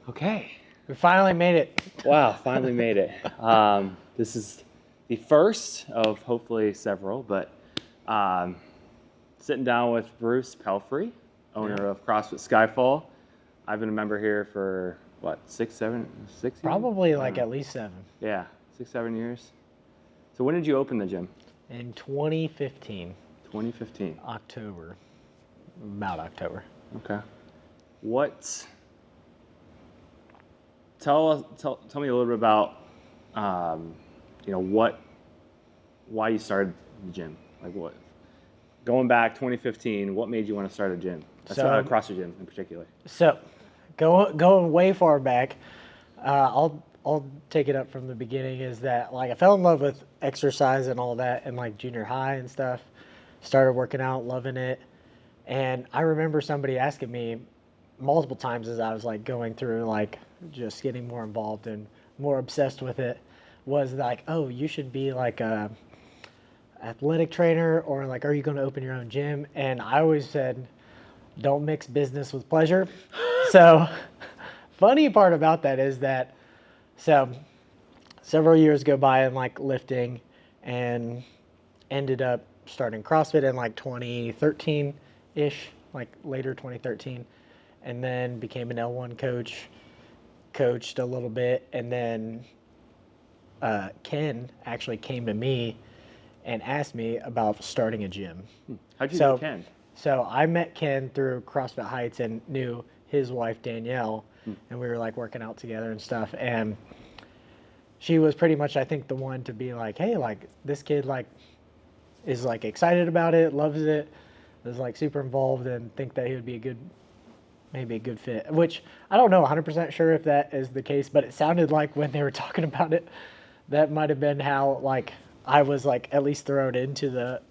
Okay. We finally made it. Wow, finally made it. This is the first of hopefully several, but sitting down with Bruce Pelphrey, owner of CrossFit Skyfall. I've been a member here for, what, 6 years? Probably like at least 7. Yeah, 6, 7 years. So when did you open the gym? In 2015. 2015. October. About October. Okay. Tell me a little bit about, why you started the gym. Like what? Going back 2015, what made you want to start a gym? A CrossFit gym in particular. So, going way far back, I'll take it up from the beginning. Is that like I fell in love with exercise and all that in like junior high and stuff. Started working out, loving it, and I remember somebody asking me multiple times as I was like going through like just getting more involved and more obsessed with it, was like, oh, you should be like a athletic trainer, or like, are you going to open your own gym? And I always said, don't mix business with pleasure. So funny part about that is that, so several years go by in like lifting, and ended up starting CrossFit in like 2013-ish, like later 2013, and then became an L1 coach, coached a little bit, and then Ken actually came to me and asked me about starting a gym. How'd you know Ken? So I met Ken through CrossFit Heights and knew his wife Danielle, and we were like working out together and stuff. And she was pretty much, I think, the one to be like, hey, like this kid like is like excited about it, loves it, is like super involved, and think that he would be maybe a good fit. Which I don't know 100% sure if that is the case, but it sounded like when they were talking about it, that might have been how like I was like at least thrown into the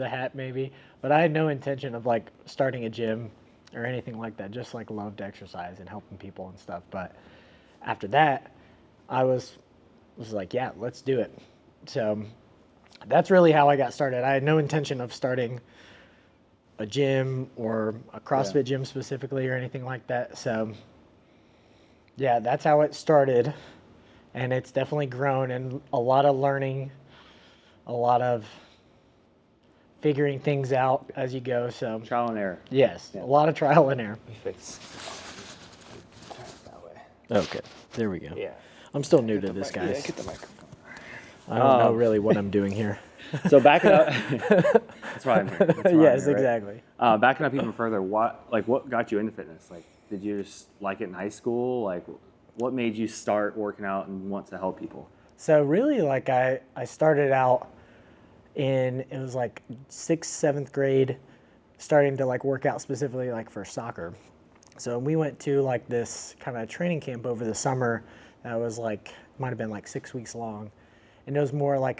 hat maybe. But I had no intention of like starting a gym or anything like that. Just like loved exercise and helping people and stuff. But after that, I was like, yeah, let's do it. So that's really how I got started. I had no intention of starting a gym or a CrossFit gym specifically or anything like that. So yeah, that's how it started. And it's definitely grown, and a lot of learning, a lot of figuring things out as you go. So Trial and error. Yes, a lot of trial and error. Fix. Turn it that way. Okay, there we go. Yeah. I'm still new to this, guys. Yeah, get the microphone. I don't know really what I'm doing here. So backing up, that's why I'm here. That's why Yes, I'm here, right? exactly. Backing up even further, what got you into fitness? Like, did you just like it in high school? Like, what made you start working out and want to help people? So really, like I started out it was like 6th, 7th grade, starting to like work out specifically like for soccer. So we went to like this kind of training camp over the summer that was like, might have been like 6 weeks long. And it was more like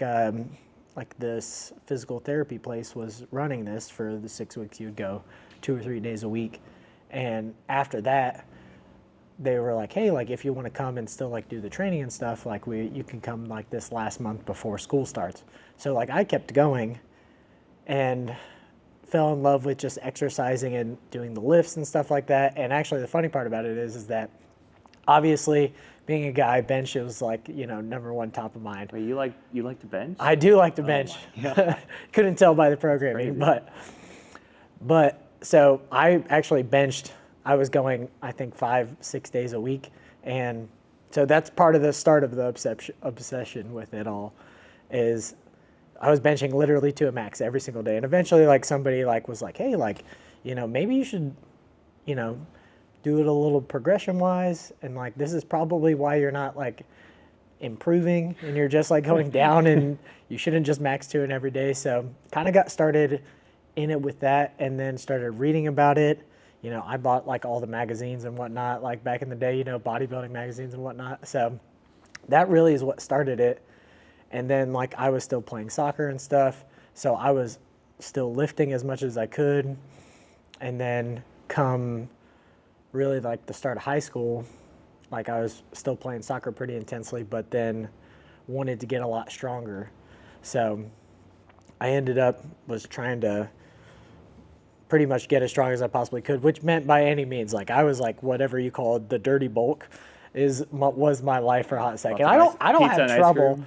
this physical therapy place was running this for the 6 weeks. You'd go 2 or 3 days a week. And after that, they were like, hey, like if you want to come and still like do the training and stuff, like you can come like this last month before school starts. So like I kept going and fell in love with just exercising and doing the lifts and stuff like that. And actually the funny part about it is that obviously being a guy, bench was like, number one top of mind. Wait, you like to bench? I do like to bench. Couldn't tell by the programming, but so I actually benched. I was going, I think 5-6 days a week. And so that's part of the start of the obsession with it all, is I was benching literally to a max every single day. And eventually like somebody like was like, hey, like, maybe you should, do it a little progression wise. And like, this is probably why you're not like improving and you're just like going down, and you shouldn't just max to it every day. So kind of got started in it with that, and then started reading about it. I bought like all the magazines and whatnot, like back in the day, bodybuilding magazines and whatnot. So that really is what started it. And then like I was still playing soccer and stuff. So I was still lifting as much as I could. And then come really like the start of high school, like I was still playing soccer pretty intensely, but then wanted to get a lot stronger. So I ended up was trying to pretty much get as strong as I possibly could, which meant by any means, like I was like whatever you call the dirty bulk was my life for a hot second. I don't have trouble.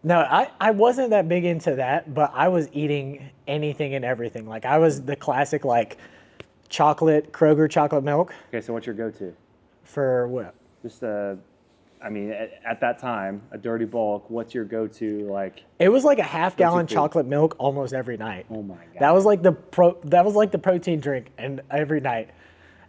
No, I wasn't that big into that, but I was eating anything and everything. Like I was the classic like Kroger chocolate milk. Okay, so what's your go-to? For what? Just I mean, at that time, a dirty bulk. What's your go-to like? It was like a half-gallon chocolate milk almost every night. Oh my god. That was like the protein drink and every night.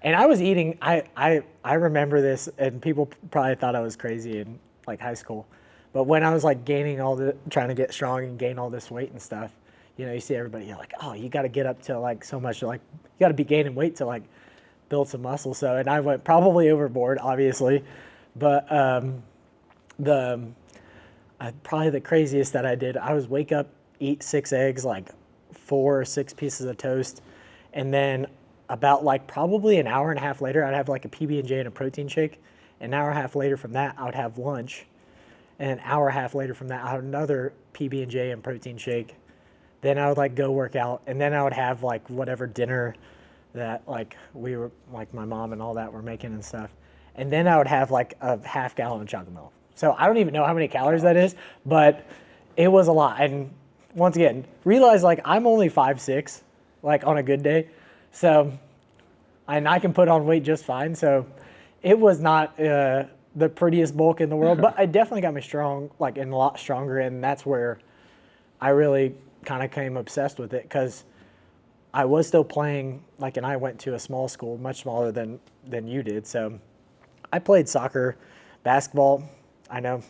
And I was eating. I remember this, and people probably thought I was crazy in like high school, but when I was like trying to get strong and gain all this weight and stuff, you know, you see everybody, you're like, oh, you got to get up to like so much, like you got to be gaining weight to like build some muscle. So, and I went probably overboard, obviously, but probably the craziest that I did, I was wake up, eat 6 eggs, like 4 or 6 pieces of toast, and then about like probably an hour and a half later, I'd have like a PB&J and a protein shake. An hour and a half later from that, I would have lunch. And an hour and a half later from that, I would have another PB&J and protein shake. Then I would like go work out. And then I would have like whatever dinner that like we were, like my mom and all that were making and stuff. And then I would have like a half gallon of chocolate milk. So I don't even know how many calories that is, but it was a lot. And once again, realize like I'm only 5'6", like on a good day. So, and I can put on weight just fine. So it was not the prettiest bulk in the world, but it definitely got me strong, like and a lot stronger. And that's where I really kind of became obsessed with it, because I was still playing, like, and I went to a small school, much smaller than you did. So I played soccer, basketball. I know,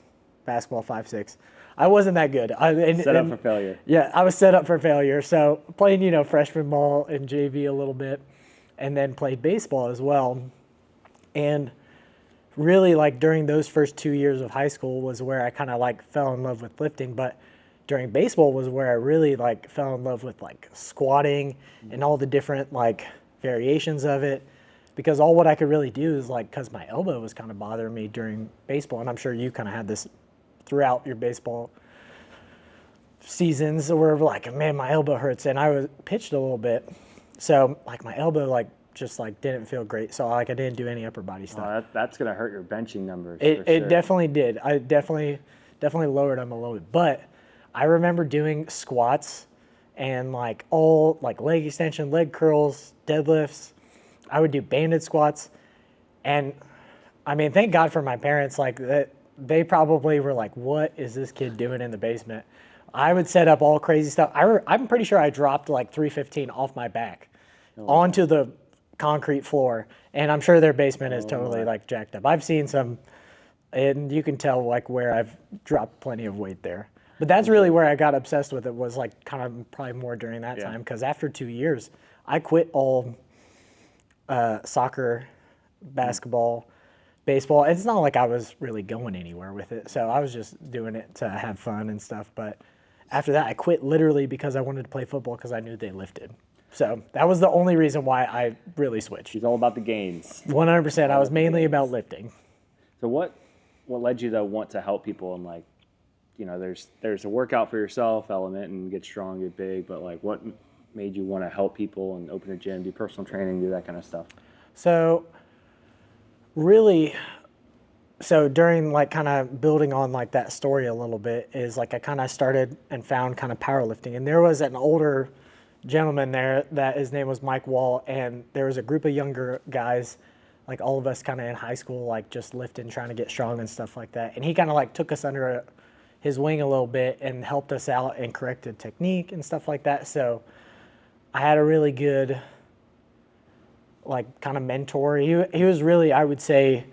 basketball 5'6". I wasn't that good. Set up for failure. Yeah, I was set up for failure. So playing, you know, freshman ball and JV a little bit, and then played baseball as well. And really, like, during those first 2 years of high school was where I kind of like fell in love with lifting. But during baseball was where I really like fell in love with like squatting and all the different like variations of it. Because all what I could really do is like, because my elbow was kind of bothering me during baseball, and I'm sure you kind of had this throughout your baseball seasons where like, man, my elbow hurts, and I was pitched a little bit. So like my elbow like just like didn't feel great. So like I didn't do any upper body stuff. Oh, that's gonna hurt your benching numbers. It definitely did. I definitely lowered them a little bit. But I remember doing squats and like all like leg extension, leg curls, deadlifts. I would do banded squats, and I mean, thank God for my parents. Like that, they probably were like, "What is this kid doing in the basement?" I would set up all crazy stuff. I'm pretty sure I dropped like 315 off my back onto the concrete floor, and I'm sure their basement is totally like jacked up. I've seen some, and you can tell like where I've dropped plenty of weight there. But that's really where I got obsessed with it, was like kind of probably more during that time, because after 2 years, I quit all soccer, basketball, baseball. It's not like I was really going anywhere with it, so I was just doing it to have fun and stuff. But after that, I quit literally because I wanted to play football, because I knew they lifted. So that was the only reason why I really switched. He's all about the gains. 100%. I was mainly about lifting. So what led you to want to help people, and like, you know, there's a workout for yourself element and get strong, get big, but like what made you want to help people and open a gym, do personal training, do that kind of stuff? So really, so during like kind of building on like that story a little bit is like I kind of started and found kind of powerlifting, and there was an older gentleman there that his name was Mike Wall, and there was a group of younger guys, like all of us kind of in high school, like just lifting, trying to get strong and stuff like that. And he kind of like took us under his wing a little bit and helped us out and corrected technique and stuff like that. So I had a really good like kind of mentor. He was really, I would say,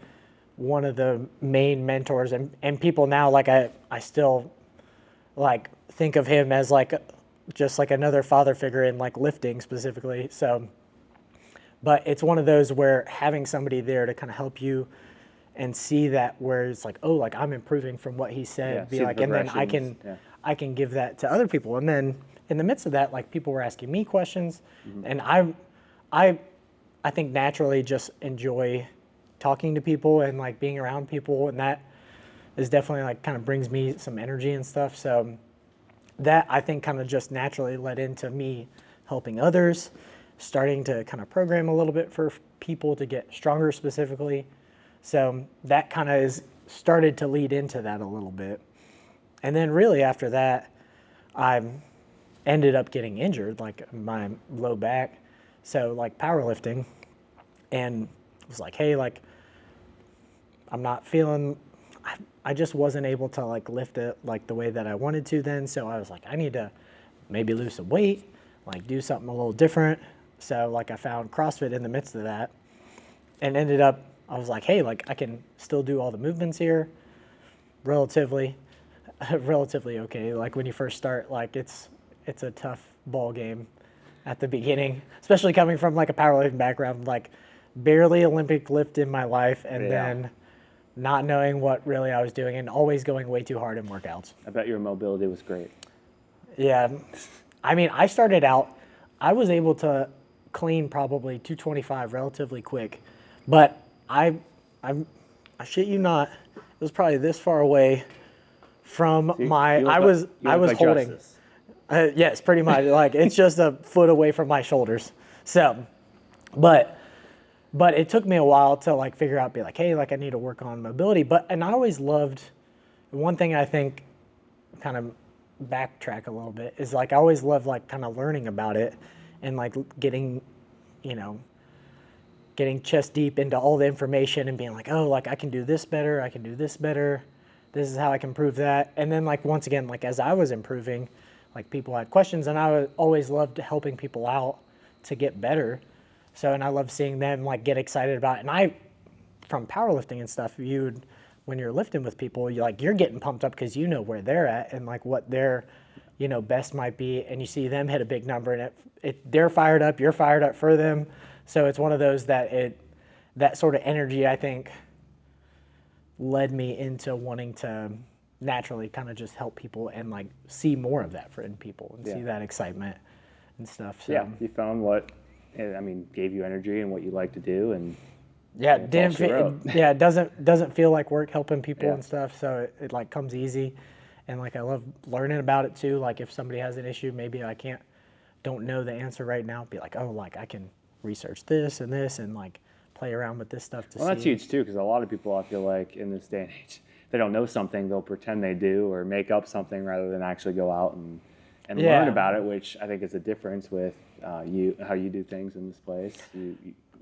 one of the main mentors, and people now, like I still like think of him as like just like another father figure in like lifting specifically. So, but it's one of those where having somebody there to kind of help you and see that, where it's like, oh, like I'm improving from what he said, be like, and then I can give that to other people. And then in the midst of that, like people were asking me questions, and I think naturally just enjoy talking to people and like being around people, and that is definitely like kind of brings me some energy and stuff. So that I think kind of just naturally led into me helping others, starting to kind of program a little bit for people to get stronger specifically. So that kind of is started to lead into that a little bit. And then really after that, I ended up getting injured, like my low back. So like powerlifting, and it was like, hey, like I'm not feeling, I just wasn't able to like lift it like the way that I wanted to then. So I was like, I need to maybe lose some weight, like do something a little different. So like I found CrossFit in the midst of that, and ended up, I was like, hey, like I can still do all the movements here relatively okay. Like when you first start, like it's a tough ball game at the beginning, especially coming from like a powerlifting background, like barely Olympic lift in my life, and then not knowing what really I was doing and always going way too hard in workouts. I bet your mobility was great. Yeah. I mean, I started out, I was able to clean probably 225 relatively quick, but I shit you not, it was probably this far away from I was holding. Yes, pretty much. Like it's just a foot away from my shoulders. So, but it took me a while to like figure out, be like, hey, like I need to work on mobility. And I always loved, one thing I think kind of backtrack a little bit is like I always loved like kind of learning about it and like getting chest deep into all the information and being like, oh, like I can do this better, I can do this better, this is how I can improve that. And then like once again, like as I was improving, like people had questions, and I always loved helping people out to get better. So, and I love seeing them like get excited about it. And I, from powerlifting and stuff, when you're lifting with people, you're getting pumped up because you know where they're at and like what their, best might be. And you see them hit a big number, and they're fired up, you're fired up for them. So it's one of those that sort of energy, I think, led me into wanting to naturally kind of just help people and like see more of that in people and see that excitement and stuff. So yeah, you found what, I mean, gave you energy and what you like to do, and it doesn't feel like work helping people and stuff. So it like comes easy, and like I love learning about it too. Like if somebody has an issue, maybe I don't know the answer right now, be like, oh, like I can research this and like play around with this stuff to see. Well, that's huge too, because a lot of people, I feel like in this day and age, they don't know something, they'll pretend they do or make up something rather than actually go out and learn about it, which I think is a difference with how you do things in this place. You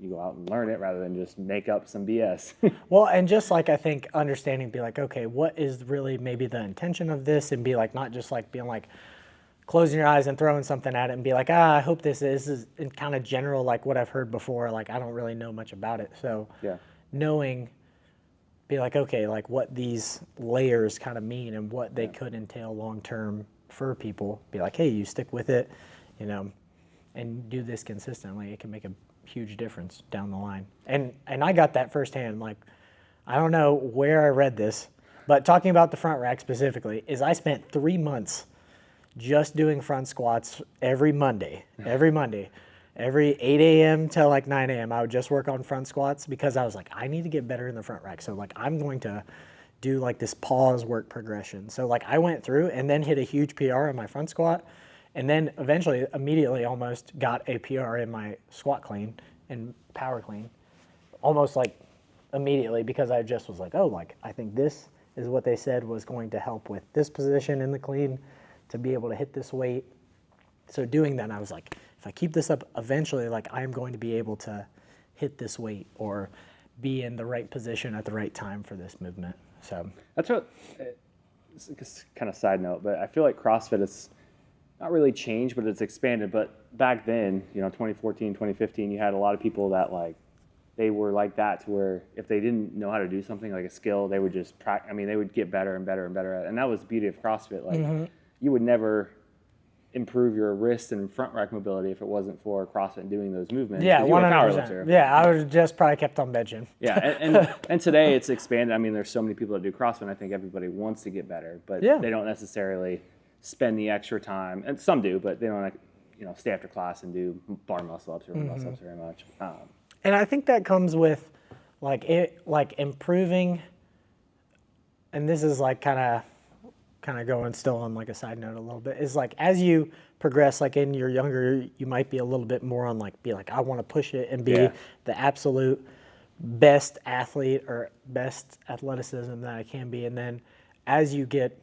go out and learn it rather than just make up some BS. Well, and just like I think understanding, be like, okay, what is really maybe the intention of this, and be like, not just like being like closing your eyes and throwing something at it and be like, I hope this is in kind of general, like what I've heard before, like I don't really know much about it. So knowing, be like, okay, like what these layers kind of mean and what they could entail long term for people, be like, hey, you stick with it, and do this consistently, it can make a huge difference down the line. And I got that firsthand. Like, I don't know where I read this, but talking about the front rack specifically, is I spent 3 months just doing front squats every Monday, every 8 a.m. till like 9 a.m. I would just work on front squats because I was like, I need to get better in the front rack. So like, I'm going to do like this pause work progression. So like I went through and then hit a huge PR in my front squat, and then eventually immediately almost got a PR in my squat clean and power clean, almost like immediately, because I just was like, oh, like I think this is what they said was going to help with this position in the clean to be able to hit this weight. So doing that, I was like, if I keep this up, eventually like I'm going to be able to hit this weight or be in the right position at the right time for this movement. So that's what, it's kind of side note, but I feel like CrossFit is not really changed, but it's expanded. But back then, 2014, 2015, you had a lot of people that like, they were like that, to where if they didn't know how to do something like a skill, they would just they would get better and better and better at it. And that was the beauty of CrossFit. Like you would never improve your wrist and front rack mobility if it wasn't for CrossFit and doing those movements. Yeah, 100%. Yeah, I would just probably kept on benching. Yeah, and today it's expanded. I mean, there's so many people that do CrossFit, and I think everybody wants to get better, but they don't necessarily spend the extra time. And some do, but they don't, stay after class and do bar muscle ups or muscle ups very much. And I think that comes with like improving. And this is like kind of kind of going still on like a side note a little bit, is like as you progress, like in your younger, you might be a little bit more on like, be like, I want to push it and be the absolute best athlete or best athleticism that I can be. And then as you get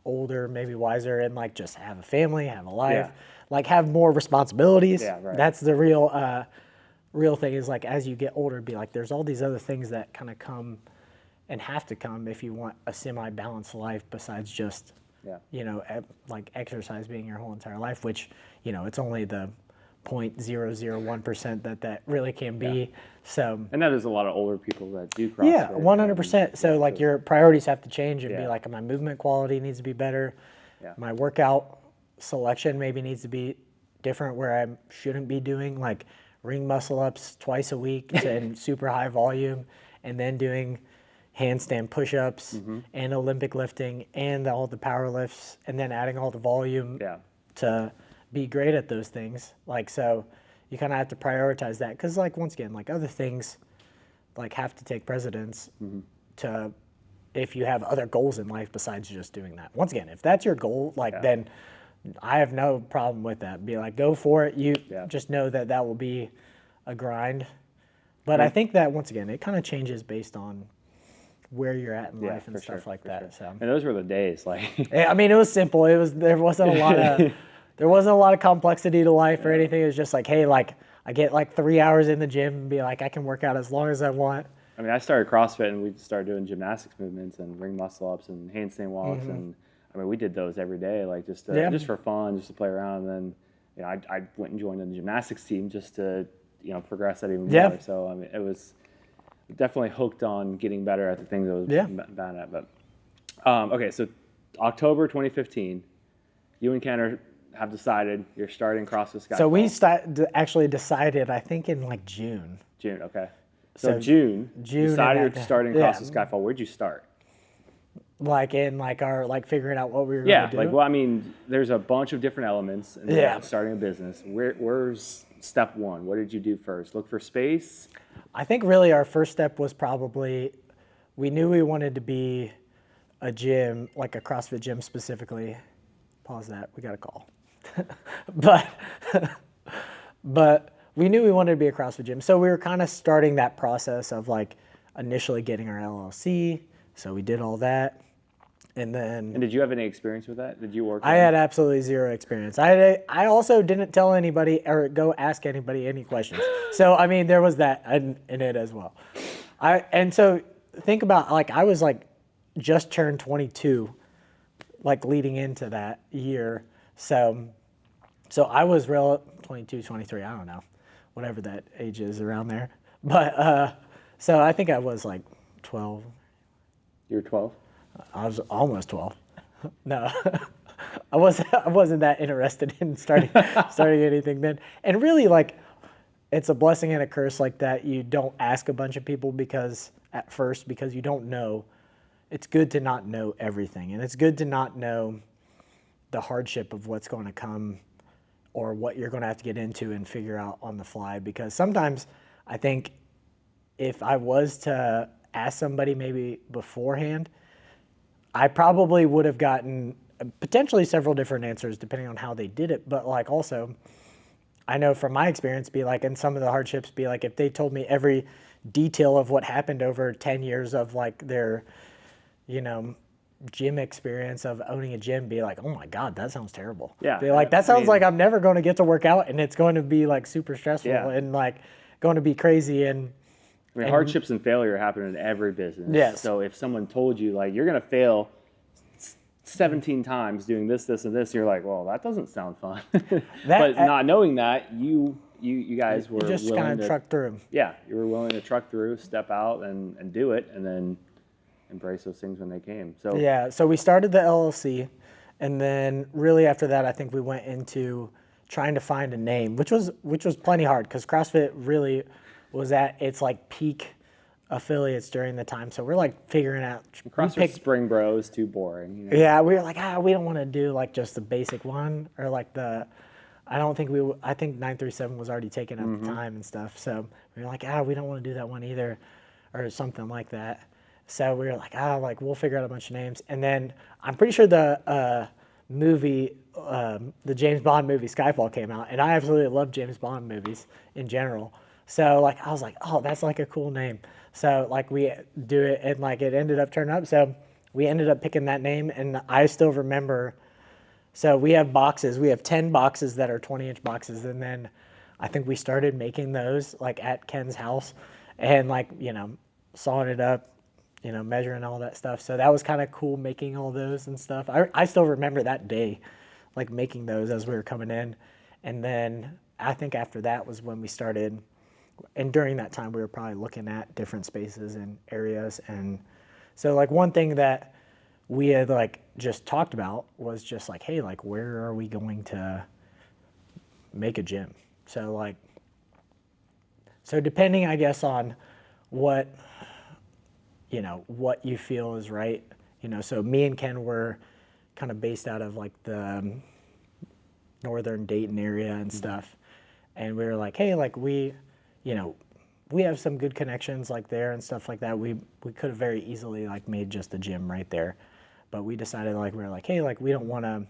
older, maybe wiser, and like just have a family, have a life, like have more responsibilities. Yeah, right. That's the real thing, is like as you get older, be like, there's all these other things that kind of come and have to come if you want a semi-balanced life besides just, you know, like exercise being your whole entire life, which, you know, it's only the 0.001% that really can be. So, and that is a lot of older people that do CrossFit. Yeah, 100%. So like your priorities have to change and be like, my movement quality needs to be better. My workout selection maybe needs to be different, where I shouldn't be doing like ring muscle ups twice a week and super high volume, and then doing handstand push-ups and Olympic lifting and all the power lifts, and then adding all the volume to be great at those things. Like, so you kind of have to prioritize that, because like, once again, like other things like have to take precedence to, if you have other goals in life besides just doing that. Once again, if that's your goal, like then I have no problem with that. Be like, go for it. You just know that that will be a grind. But I think that once again, it kind of changes based on where you're at in life and stuff like that. So, and those were the days, like. I mean, it was simple. There wasn't a lot of complexity to life or anything. It was just like, hey, like I get like 3 hours in the gym and be like, I can work out as long as I want. I mean, I started CrossFit and we started doing gymnastics movements and ring muscle ups and handstand walks, and I mean, we did those every day, like just for fun, just to play around. And then, you know, I went and joined the gymnastics team just to, you know, progress that even more. So I mean, it was definitely hooked on getting better at the things I was bad at. But okay, so October 2015, you and Ken have decided you're starting CrossFit Skyfall. So we actually decided, I think, in like June. June, okay. So June decided you're starting CrossFit Skyfall. Where'd you start? Like in like our like figuring out what we were going to do? Like, well, I mean, there's a bunch of different elements in starting a business. Where's step one? What did you do first? Look for space? I think really our first step was probably, we knew we wanted to be a gym, like a CrossFit gym specifically. Pause that, we got a call. But we knew we wanted to be a CrossFit gym. So we were kind of starting that process of like initially getting our LLC. So we did all that. And then. And did you have any experience with that? Did you work? I had absolutely zero experience. I also didn't tell anybody or go ask anybody any questions. So I mean, there was that in it as well. And so think about, like, I was like just turned 22, like leading into that year. So I was 22, 23, I don't know, whatever that age is around there. But so I think I was like 12. You were 12? I was almost 12. No, I wasn't that interested in starting anything then. And really, like, it's a blessing and a curse like that. You don't ask a bunch of people because you don't know. It's good to not know everything, and it's good to not know the hardship of what's going to come or what you're going to have to get into and figure out on the fly. Because sometimes I think if I was to ask somebody maybe beforehand, I probably would have gotten potentially several different answers depending on how they did it. But like also, I know from my experience, be like, and some of the hardships be like, if they told me every detail of what happened over 10 years of like their, you know, gym experience of owning a gym, be like, oh my God, that sounds terrible. Yeah. Be like, that sounds like I'm never going to get to work out, and it's going to be like super stressful and like going to be crazy. And I mean, hardships and failure happen in every business. Yes. So if someone told you, like, you're going to fail 17 times doing this, and this, you're like, well, that doesn't sound fun. But not knowing that, you guys were just willing kind of truck through. Yeah, you were willing to truck through, step out, and do it, and then embrace those things when they came. So yeah, so we started the LLC, and then really after that, I think we went into trying to find a name, which was plenty hard because CrossFit really was at its like peak affiliates during the time. So we're like figuring out. CrossFit Springboro is too boring. You know? Yeah, we were like, we don't want to do like just the basic one or like the. I think 937 was already taken at the time and stuff. So we were like, we don't want to do that one either, or something like that. So we were like, like we'll figure out a bunch of names. And then I'm pretty sure the movie, the James Bond movie Skyfall came out, and I absolutely love James Bond movies in general. So like I was like, oh, that's like a cool name. So like we do it, and like it ended up turning up. So we ended up picking that name, and I still remember. So we have boxes. We have 10 boxes that are 20-inch boxes, and then I think we started making those like at Ken's house, and like sawing it up, measuring all that stuff. So that was kind of cool making all those and stuff. I still remember that day, like making those as we were coming in. And then I think after that was when we started, and during that time we were probably looking at different spaces and areas. And so like one thing that we had like just talked about was just like, hey, like where are we going to make a gym? So like, so depending, I guess, on what you feel is right. So me and Ken were kind of based out of like the northern Dayton area and stuff. And we were like, hey, like we have some good connections like there and stuff like that. We could have very easily like made just a gym right there. But we decided we were like, hey, like we don't want to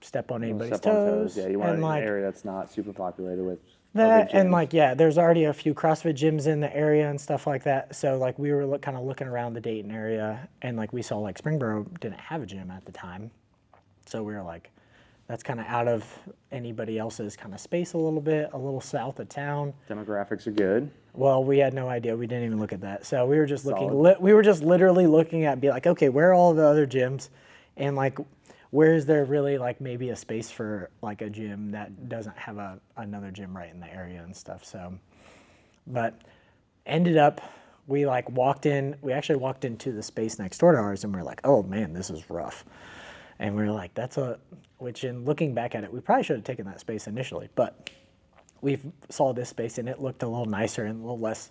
step on anybody's toes. Yeah, you want an area that's not super populated with that, and like, there's already a few CrossFit gyms in the area and stuff like that. So like we were kind of looking around the Dayton area, and like we saw like Springboro didn't have a gym at the time. So we were like, that's kind of out of anybody else's kind of space a little south of town. Demographics are good. Well, we had no idea. We didn't even look at that. So we were just we were just literally looking at, be like, okay, where are all the other gyms? And like, where is there really like maybe a space for like a gym that doesn't have another gym right in the area and stuff. So, but ended up, we actually walked into the space next door to ours, and we were like, oh man, this is rough. And we were like, which in looking back at it, we probably should have taken that space initially, but we saw this space and it looked a little nicer and a little less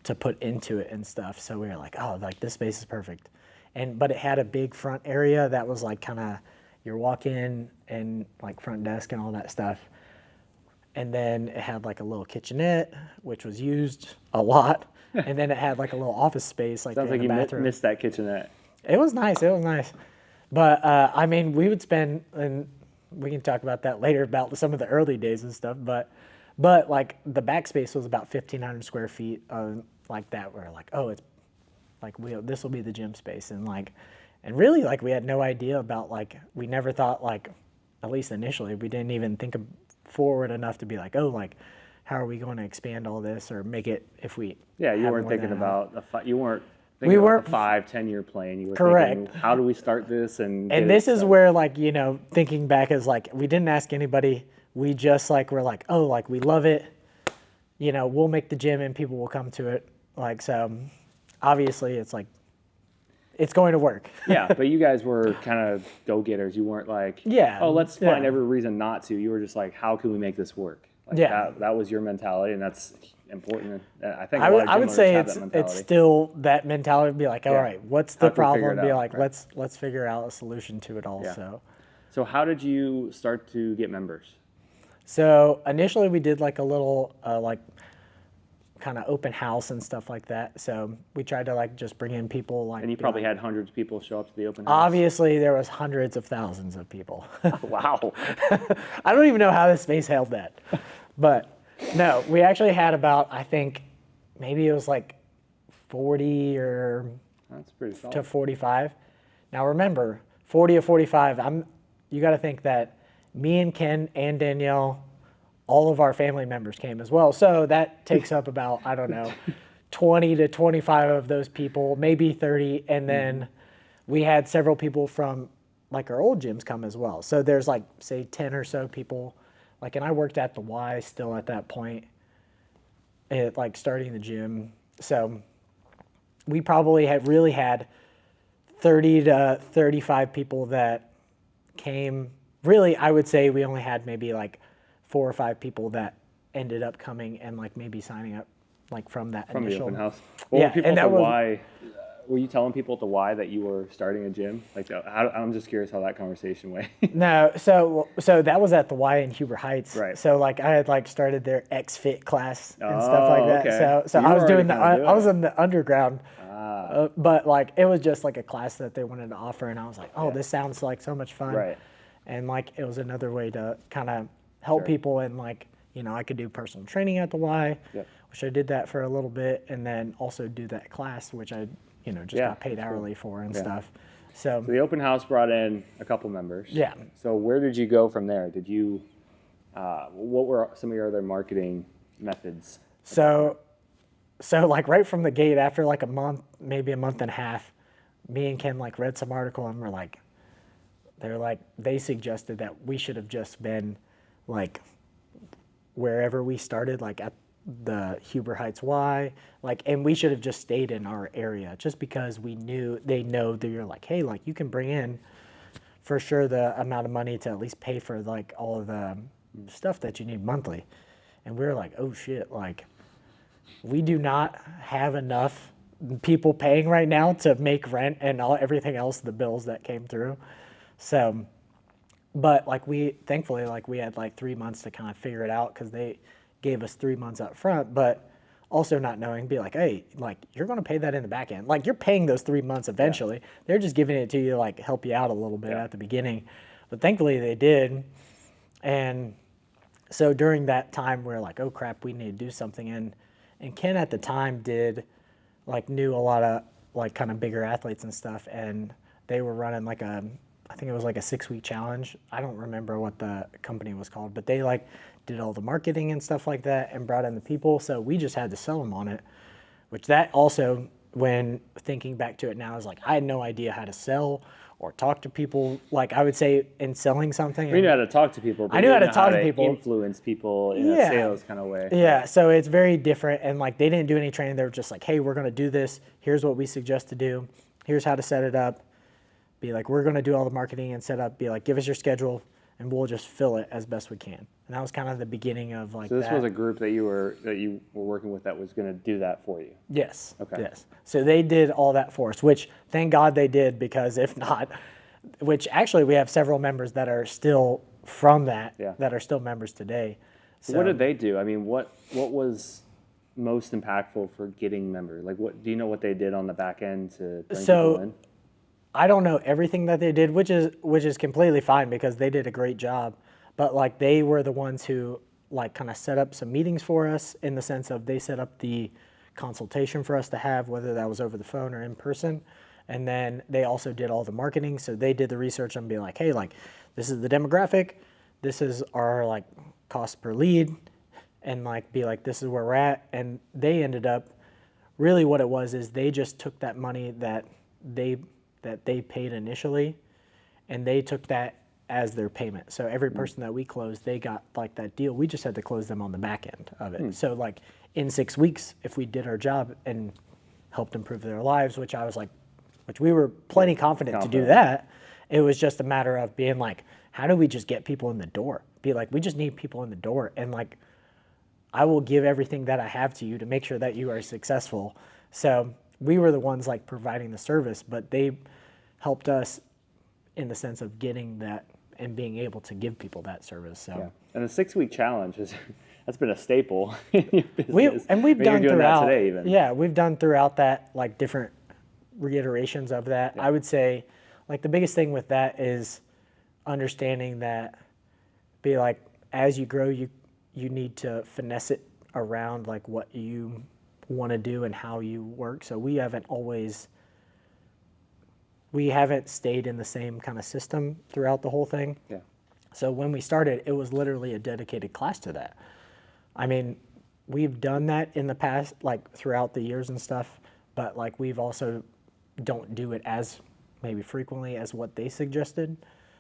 to put into it and stuff. So we were like, oh, like this space is perfect. But it had a big front area that was like kind of your walk-in and like front desk and all that stuff. And then it had like a little kitchenette, which was used a lot. And then it had like a little office space like Sounds in like the you bathroom. missed that kitchenette. It was nice. But I mean, we would spend, and we can talk about that later about some of the early days and stuff. But like the backspace was about 1,500 square feet like that. We're like, oh, it's like this will be the gym space, and really like we had no idea about like, we never thought, like, at least initially, we didn't even think forward enough to be like, oh, like how are we going to expand all this or make it if we you weren't thinking about you weren't we weren't a 5-10 year plan. You were correct. Thinking, how do we start this? And this is where like thinking back is like, we didn't ask anybody. We just like we're like, oh, like we love it. We'll make the gym and people will come to it. Like, so obviously it's like, it's going to work. Yeah, but you guys were kind of go-getters. You weren't like, oh, let's find every reason not to. You were just like, how can we make this work? Like that was your mentality, and that's important. I think I would say it's still that mentality to be like, all right, what's the problem? Be like, let's figure out a solution to it all. Yeah. So how did you start to get members? So initially we did like a little like kind of open house and stuff like that. So we tried to like just bring in people like. And you probably had hundreds of people show up to the open house. Obviously, there was hundreds of thousands of people. Wow. I don't even know how this space held that, but no, we actually had about, I think maybe it was like 40 or that's pretty solid. To 45. Now remember, 40 or 45. You got to think that me and Ken and Danielle, all of our family members came as well. So that takes up about, I don't know, 20 to 25 of those people, maybe 30. And then we had several people from like our old gyms come as well. So there's like, say 10 or so people. Like, and I worked at the Y still at that point, like starting the gym. So we probably really had 30 to 35 people that came. Really, I would say we only had maybe like 4 or 5 people that ended up coming and like maybe signing up like from that from initial. The open house. Well, people at the Y, were you telling people at the Y that you were starting a gym? Like, I'm just curious how that conversation went. No, so that was at the Y in Huber Heights. Right. So like I had like started their X Fit class and stuff like that. Okay. So I was doing I was in the underground but like it was just like a class that they wanted to offer, and I was like, oh, Yeah. this sounds like so much fun. Right. And like it was another way to kind of help people, and like, you know, I could do personal training at the Y, Yep. which I did that for a little bit, and then also do that class, which I, you know, just got paid hourly for and stuff. So the open house brought in a couple members. Yeah. So where did you go from there? Did you, what were some of your other marketing methods? So like right from the gate, after like a month, maybe a month and a half, me and Ken like read some article, and we're like, they suggested that we should have just been like wherever we started, like at the Huber Heights Y, like, and we should have just stayed in our area, just because they know that you're like, hey, like you can bring in for sure the amount of money to at least pay for like all of the stuff that you need monthly. And we were like, oh shit, like we do not have enough people paying right now to make rent and everything else, the bills that came through. So, but like thankfully, like we had like 3 months to kind of figure it out, because they gave us 3 months up front, but also not knowing, be like, hey, like you're going to pay that in the back end. Like you're paying those 3 months eventually. They're just giving it to you to like help you out a little bit at the beginning. But thankfully they did. And so during that time, we're like, oh crap, we need to do something. And Ken at the time knew a lot of like kind of bigger athletes and stuff. And they were running like I think it was like a 6-week challenge. I don't remember what the company was called, but they like did all the marketing and stuff like that and brought in the people. So we just had to sell them on it, which that also, when thinking back to it now, is like, I had no idea how to sell or talk to people. Like I would say in selling something. You knew how to talk to people. But I knew how to talk to people. Influence people in a sales kind of way. Yeah, so it's very different. And like they didn't do any training. They were just like, hey, we're going to do this. Here's what we suggest to do. Here's how to set it up. Be like, we're going to do all the marketing and set up. Be like, give us your schedule, and we'll just fill it as best we can. And that was kind of the beginning of like. So this was a group that you were working with that was going to do that for you. Yes. Okay. Yes. So they did all that for us, which thank God they did, because if not, which actually we have several members that are still from that are still members today. So what did they do? I mean, what was most impactful for getting members? Like, what do you know what they did on the back end to bring people in? I don't know everything that they did, which is completely fine, because they did a great job. But like they were the ones who like kind of set up some meetings for us, in the sense of they set up the consultation for us to have, whether that was over the phone or in person. And then they also did all the marketing. So they did the research and be like, hey, like this is the demographic, this is our like cost per lead, and like be like, this is where we're at. And they ended up, really what it was is they just took that money that they paid initially, and they took that as their payment. So every person that we closed, they got like that deal. We just had to close them on the back end of it. So like in 6 weeks, if we did our job and helped improve their lives, which we were plenty confident to do that. It was just a matter of being like, how do we just get people in the door? Be like, we just need people in the door. And like, I will give everything that I have to you to make sure that you are successful. So we were the ones like providing the service, but they helped us in the sense of getting that and being able to give people that service. So and the 6-week challenge that's been a staple in your business. We've done throughout that today even. Yeah, we've done throughout that like different reiterations of that. I would say like the biggest thing with that is understanding that, be like, as you grow, you need to finesse it around like what you want to do and how you work. So we haven't stayed in the same kind of system throughout the whole thing. Yeah. So when we started, it was literally a dedicated class to that. I mean, we've done that in the past, like throughout the years and stuff, but like we've also don't do it as maybe frequently as what they suggested.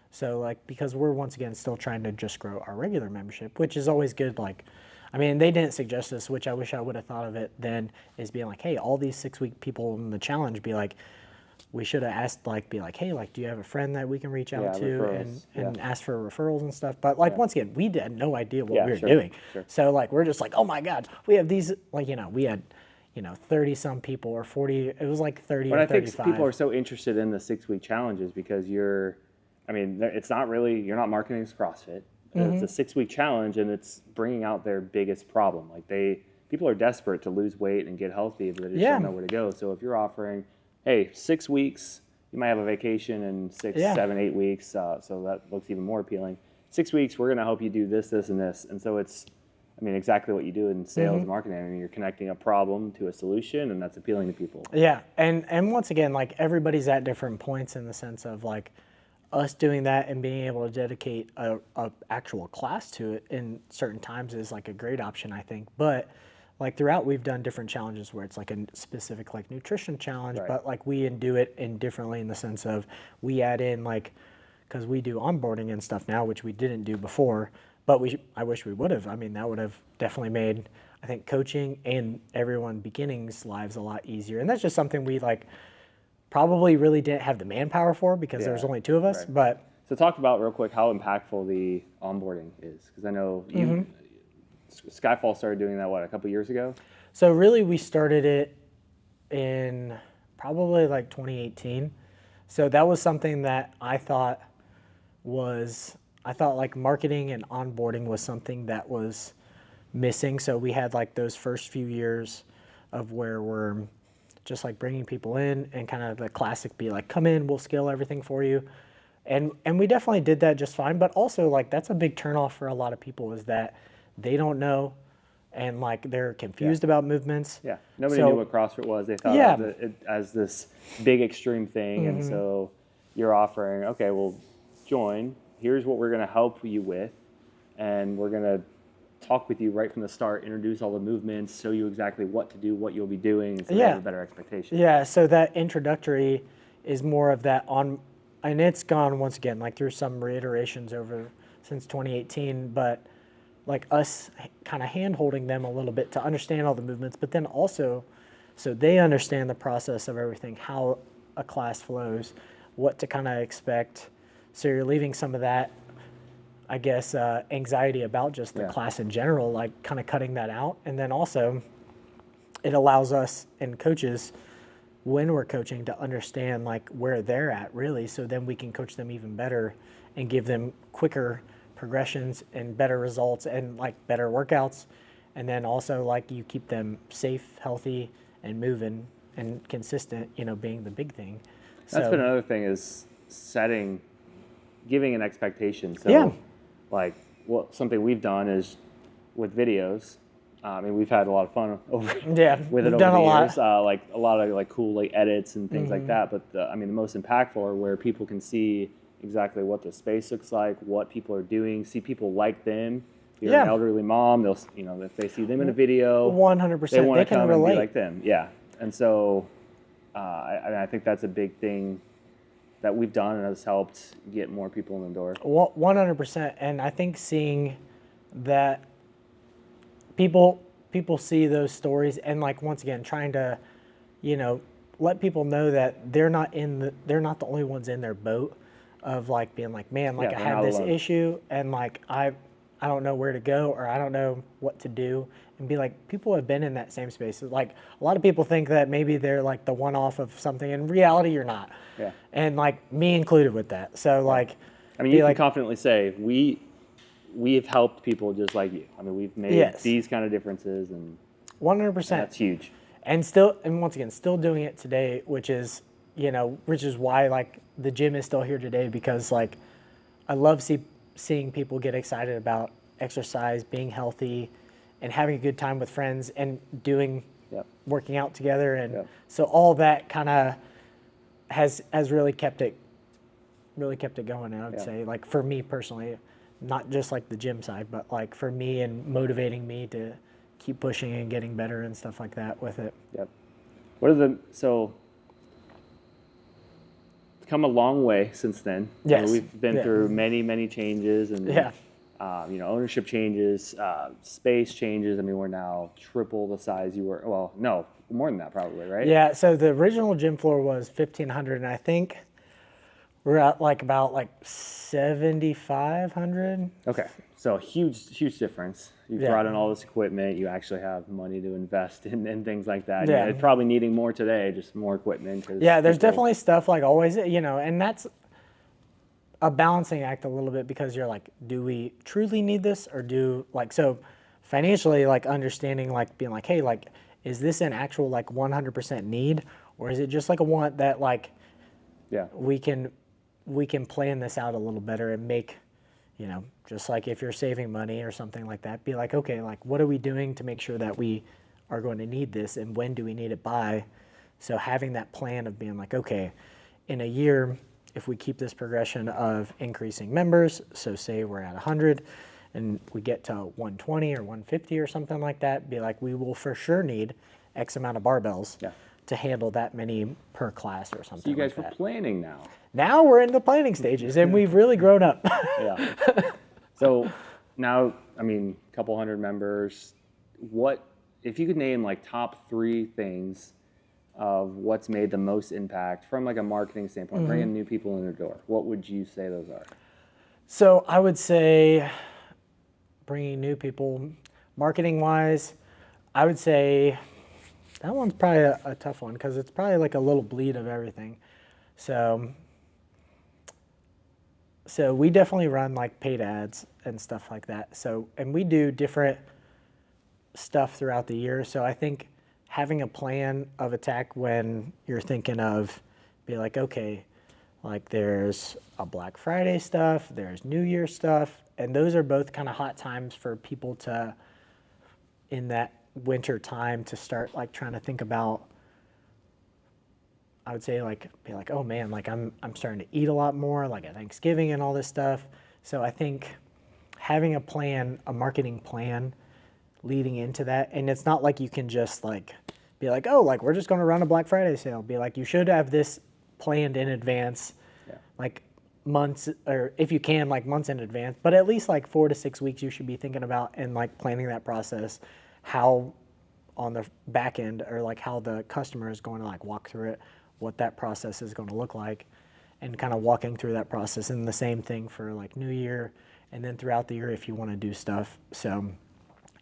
So like, because we're once again still trying to just grow our regular membership, which is always good. Like, I mean, they didn't suggest this, which I wish I would have thought of it then, is being like, hey, all these 6-week people in the challenge, be like, we should have asked, like, be like, hey, like, do you have a friend that we can reach out to and ask for referrals and stuff? But like, once again, we had no idea what we were doing. Sure. So like, we're just like, oh my God, we have these, like, we had 30 some people or 40, it was like 30 or 35. But I think people are so interested in the 6-week challenges because it's not really, you're not marketing as CrossFit. Mm-hmm. It's a 6-week challenge, and it's bringing out their biggest problem. Like people are desperate to lose weight and get healthy, but they just don't know where to go. So if you're offering hey, 6 weeks, you might have a vacation in 6, Yeah. 7, 8 weeks, so that looks even more appealing. 6 weeks, we're going to help you do this, this, and this. And so it's, I mean, exactly what you do in sales and marketing. I mean, you're connecting a problem to a solution, and that's appealing to people. Yeah, and once again, like everybody's at different points in the sense of like us doing that and being able to dedicate a actual class to it in certain times is like a great option, I think. But like throughout, we've done different challenges where it's like a specific like nutrition challenge, Right. but like we do it in differently in the sense of we add in like, because we do onboarding and stuff now, which we didn't do before, but I wish we would have. I mean, that would have definitely made, I think, coaching and everyone beginning's lives a lot easier. And that's just something we like probably really didn't have the manpower for because there was Yeah, only 2 of us. right. But So talk about real quick how impactful the onboarding is, because I know you, Skyfall started doing that, what, a couple years ago? so really we started it in probably like 2018. So that was something that I thought like marketing and onboarding was something that was missing. So we had like those first few years of where we're just like bringing people in and kind of the classic be like, come in, we'll scale everything for you. And we definitely did that just fine. But also like that's a big turnoff for a lot of people is that they don't know and like they're confused about movements. Yeah, nobody So- knew what CrossFit was. They thought Yeah. of it as this big extreme thing, and so you're offering, okay, well, join. Here's what we're going to help you with, and we're going to talk with you right from the start, introduce all the movements, show you exactly what to do, what you'll be doing, so they Yeah. have a better expectation. Yeah, so that introductory is more of that on, and it's gone once again, like through some reiterations over since 2018, but like us kind of hand holding them a little bit to understand all the movements, but then also so they understand the process of everything, how a class flows, what to kind of expect. So you're leaving some of that, I guess, anxiety about just the Yeah. class in general, like kind of cutting that out. And then also it allows us and coaches when we're coaching to understand like where they're at really, so then we can coach them even better and give them quicker progressions and better results and like better workouts. And then also like you keep them safe, healthy, and moving and consistent, being the big thing. That's been another thing is giving an expectation. So, Yeah. like, something we've done is with videos. I mean, we've had a lot of fun Yeah, with we've it over done the a lot. years. Like a lot of like cool like edits and things like that. But I mean, the most impactful are where people can see exactly what the space looks like, what people are doing, see people like them. If you're an Yeah. elderly mom, they'll if they see them in a video, 100%. they want They to can come and relate. be like them. Yeah, and so I think that's a big thing that we've done and has helped get more people in the door. 100%. And I think seeing that people see those stories and like once again trying to, let people know that they're not the only ones in their boat of like being like, man, like Yeah, I they're have not this alone. issue and like I don't know where to go or I don't know what to do, and be like, people have been in that same space. Like a lot of people think that maybe they're like the one off of something. In reality, you're not. Yeah. And like me included with that. So like, I mean, be you can like, confidently say we've helped people just like you. I mean, we've made Yes. these kind of differences, and 100%. that's huge. And once again, still doing it today, which is why like the gym is still here today, because like I love seeing people get excited about exercise, being healthy, and having a good time with friends and working out together. And Yep. so all that kind of has really kept it going. And I would Yeah. say like for me personally, not just like the gym side, but like for me and motivating me to keep pushing and getting better and stuff like that with it. Yep. So it's come a long way since then. Yes. We've been Yeah. through many, many changes, and Yeah. ownership changes, space changes. I mean, we're now triple the size you were. Well, no, more than that probably, right? Yeah, so the original gym floor was 1,500, and I think we're at like about like 7,500. Okay. So huge difference. You've Yeah. brought in all this equipment. You actually have money to invest in things like that. Yeah. You're probably needing more today, just more equipment. 'Cause Yeah, there's people- definitely stuff like always, and that's a balancing act a little bit, because you're like, do we truly need this, or so financially, like understanding, like being like, hey, like, is this an actual like 100% need, or is it just like a want that like Yeah. we can plan this out a little better and make, you know, just like if you're saving money or something like that, be like, okay, like what are we doing to make sure that we are going to need this and when do we need it by? So having that plan of being like, okay, in a year, if we keep this progression of increasing members, so say we're at 100 and we get to 120 or 150 or something like that, be like, we will for sure need X amount of barbells to handle that many per class or something. So you guys like were that. Planning now. Now we're in the planning stages and we've really grown up. Yeah. So now, I mean, a couple hundred members. What, if you could name like top 3 things of what's made the most impact from like a marketing standpoint, bringing new people in the door, what would you say those are? So I would say bringing new people, marketing wise, I would say that one's probably a tough one because it's probably like a little bleed of everything. So we definitely run like paid ads and stuff like that. So, and we do different stuff throughout the year. So I think having a plan of attack when you're thinking of be like, okay, like there's a Black Friday stuff, there's New Year stuff, and those are both kind of hot times for people to, in that winter time, to start like trying to think about, I would say like, be like, oh man, like I'm starting to eat a lot more, like at Thanksgiving and all this stuff. So I think having a plan, a marketing plan leading into that, and it's not like you can just like be like, oh, like we're just going to run a Black Friday sale. Be like, you should have this planned in advance, like months, or if you can, like months in advance, but at least like 4 to 6 weeks you should be thinking about and like planning that process, how on the back end or like how the customer is going to like walk through it, what that process is going to look like, and kind of walking through that process. And the same thing for like New Year, and then throughout the year if you want to do stuff. So,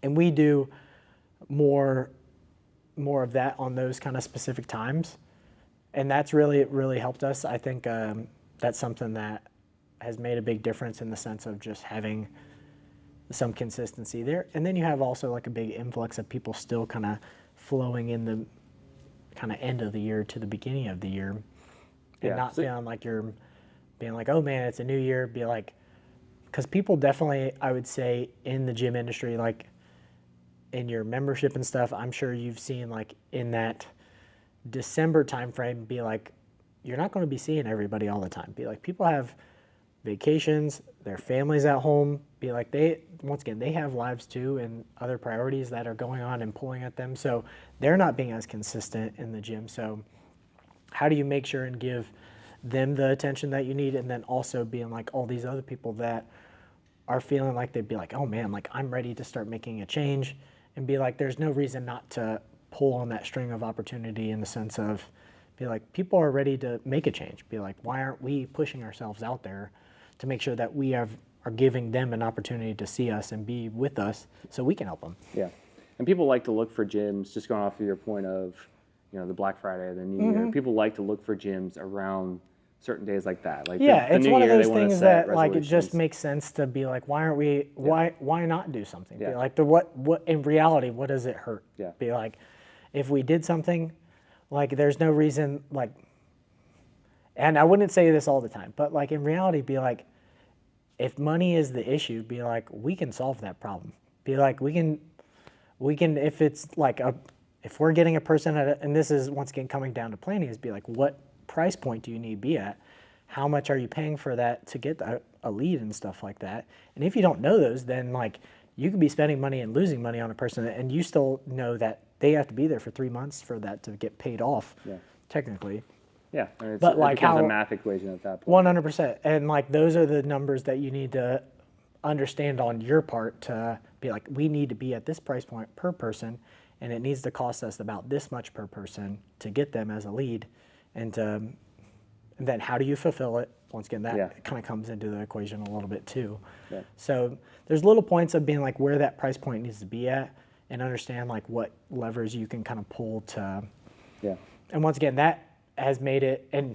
and we do more of that on those kind of specific times, and that's really helped us. I think that's something that has made a big difference in the sense of just having some consistency there. And then you have also like a big influx of people still kind of flowing in the kind of end of the year to the beginning of the year, and not feeling like you're being like, oh man, it's a new year. Be like, because people definitely, I would say, in the gym industry, like in your membership and stuff, I'm sure you've seen like in that December timeframe, be like, you're not going to be seeing everybody all the time. Be like, people have vacations, their families at home. Be like, they have lives too and other priorities that are going on and pulling at them. So they're not being as consistent in the gym. So how do you make sure and give them the attention that you need, and then also being like all these other people that are feeling like they'd be like, oh man, like I'm ready to start making a change, and be like, there's no reason not to pull on that string of opportunity in the sense of be like, people are ready to make a change. Be like, why aren't we pushing ourselves out there to make sure that we are giving them an opportunity to see us and be with us so we can help them. Yeah. And people like to look for gyms, just going off of your point of, you know, the Black Friday, the New Year. People like to look for gyms around certain days like that. Like yeah, the it's New one Year, of those things that like it just resolutions. makes sense to be like, why aren't we? Why not do something? Yeah. Be like, what in reality, what does it hurt? Yeah. Be like, if we did something, like there's no reason like. And I wouldn't say this all the time, but like in reality, be like, if money is the issue, be like, we can solve that problem. Be like, we can, if it's like if we're getting a person at and this is once again coming down to planning, is be like, what price point do you need to be at? How much are you paying for that to get a lead and stuff like that? And if you don't know those, then like you could be spending money and losing money on a person, and you still know that they have to be there for 3 months for that to get paid off, technically. Yeah, and but like it becomes how a math equation at that point. 100%, and like those are the numbers that you need to understand on your part to be like, we need to be at this price point per person, and it needs to cost us about this much per person to get them as a lead, and then how do you fulfill it? Once again, that kind of comes into the equation a little bit too. Yeah. So there's little points of being like where that price point needs to be at, and understand like what levers you can kind of pull to. Yeah. And once again, that has made it, and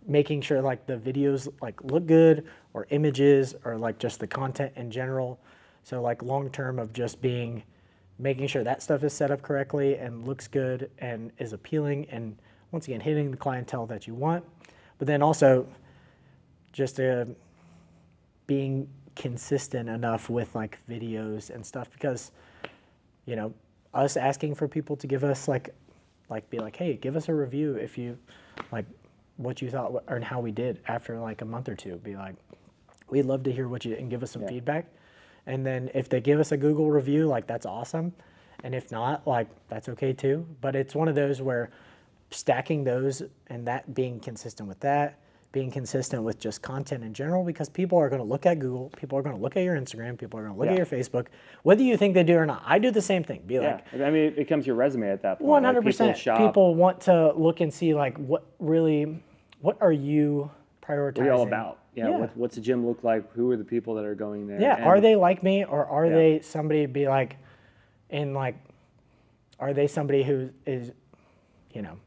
making sure like the videos like look good, or images, or like just the content in general. So like long term of just making sure that stuff is set up correctly and looks good and is appealing. And once again, hitting the clientele that you want, but then also just being consistent enough with like videos and stuff, because, you know, us asking for people to give us be like, hey, give us a review if you like what you thought or how we did after like a month or two. Be like, we'd love to hear what you, and give us some feedback. And then if they give us a Google review, like that's awesome. And if not, like that's okay too. But it's one of those where stacking those and that being consistent with that, being consistent with just content in general, because people are going to look at Google, people are going to look at your Instagram, people are going to look at your Facebook, whether you think they do or not. I do the same thing. Be like, I mean, it becomes your resume at that point. 100%. People want to look and see like what are you prioritizing? What are you all about? What's the gym look like? Who are the people that are going there? Yeah, are they like me, or are they somebody be like, are they somebody who is, you know,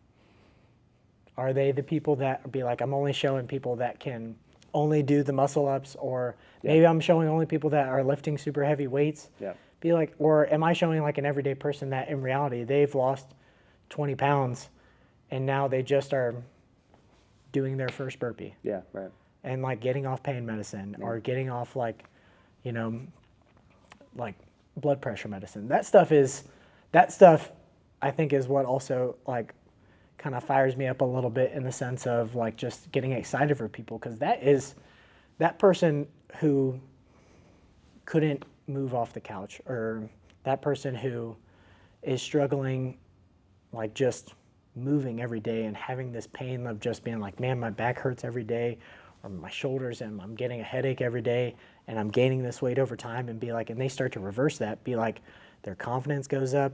are they the people that be like, I'm only showing people that can only do the muscle ups, or maybe I'm showing only people that are lifting super heavy weights? Yeah. Be like, or am I showing like an everyday person that in reality they've lost 20 pounds and now they just are doing their first burpee? Yeah, right. And like getting off pain medicine or getting off like, you know, like blood pressure medicine. That stuff I think is what also like kind of fires me up a little bit, in the sense of like just getting excited for people, because that person who couldn't move off the couch, or that person who is struggling like just moving every day and having this pain of just being like, man, my back hurts every day, or my shoulders, and I'm getting a headache every day, and I'm gaining this weight over time, and be like, and they start to reverse that, be like, their confidence goes up,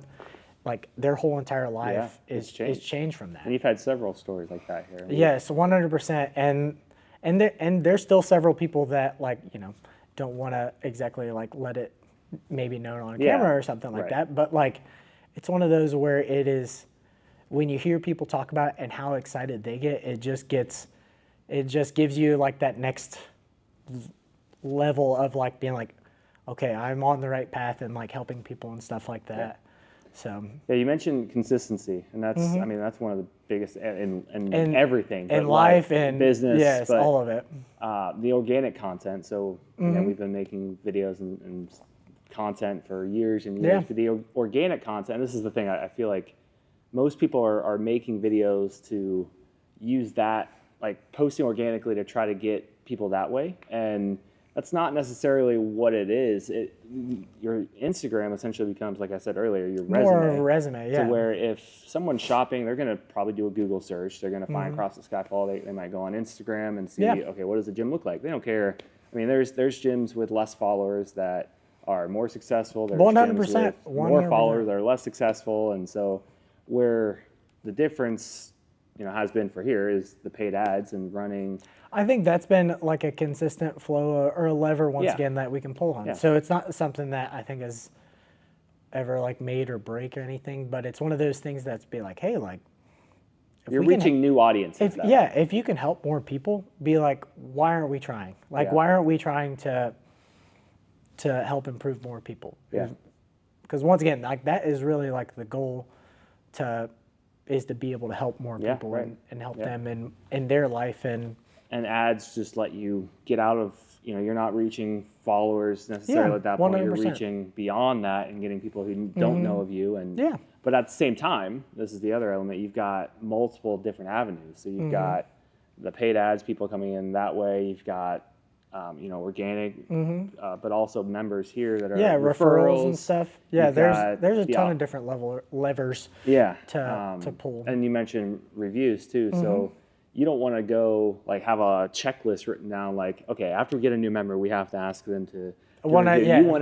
like their whole entire life is changed from that. And you've had several stories like that here. Yes, 100%. And there's still several people that like, you know, don't want to exactly like let it maybe known on camera or something like that. But like, it's one of those where it is, when you hear people talk about it and how excited they get, it just gives you like that next level of like being like, okay, I'm on the right path, and like helping people and stuff like that. Yeah. So you mentioned consistency, and that's I mean, that's one of the biggest in everything, in life and business. Yes, but, all of it. The organic content. So you know, we've been making videos and content for years and years. Yeah. But the organic content, this is the thing, I feel like most people are making videos to use that, like posting organically to try to get people that way, and that's not necessarily what it is. Your Instagram essentially becomes, like I said earlier, your resume. More of a resume, yeah. To where if someone's shopping, they're going to probably do a Google search. They're going to find CrossFit Skyfall. They might go on Instagram and see, okay, what does the gym look like? They don't care. I mean, there's gyms with less followers that are more successful. There's 100%. gyms with more followers that are less successful. And so where the difference, you know, has been for here is the paid ads and running. I think that's been like a consistent flow or a lever once again that we can pull on. So it's not something that I think is ever like made or break or anything, but it's one of those things that's be like, hey, like you're reaching new audiences. If you can help more people, be like, why aren't we trying? Like, why aren't we trying to help improve more people? Yeah. Because once again, like that is really like the goal is to be able to help more people and help them in their life. And ads just let you get out of, you know, you're not reaching followers necessarily at that point. 100%. You're reaching beyond that and getting people who don't know of you. And but at the same time, this is the other element, you've got multiple different avenues. So you've got the paid ads, people coming in that way. You've got, you know, organic, but also members here that are referrals and stuff. Yeah, there's a ton of different levers to pull. And you mentioned reviews too. So you don't want to go like have a checklist written down like, okay, after we get a new member, we have to ask them to you want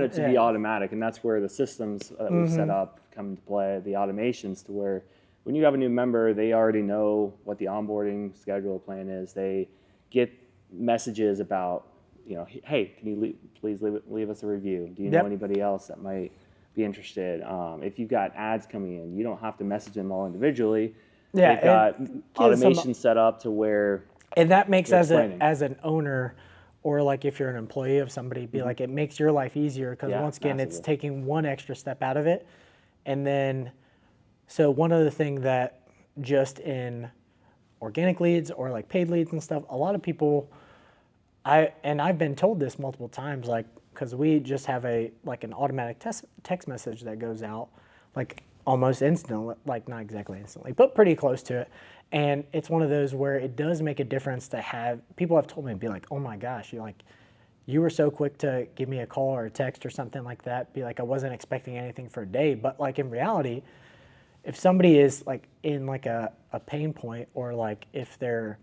it to be automatic, and that's where the systems that we've set up come into play, the automations, to where when you have a new member, they already know what the onboarding schedule plan is. They get messages about, you know, hey, can you please leave us a review? Do you know anybody else that might be interested? If you've got ads coming in, you don't have to message them all individually. Yeah, they've got automation set up to where, and that makes as an owner, or like if you're an employee of somebody, be like, it makes your life easier, because once again, it's taking one extra step out of it. And then, so one other thing that just in organic leads or like paid leads and stuff, a lot of people, I've been told this multiple times, like, because we just have an automatic text message that goes out like almost instantly, like not exactly instantly, but pretty close to it. And it's one of those where it does make a difference to have, people have told me, be like, oh my gosh, you were so quick to give me a call or a text or something like that. Be like, I wasn't expecting anything for a day. But like in reality, if somebody is like in like a pain point, or like if they're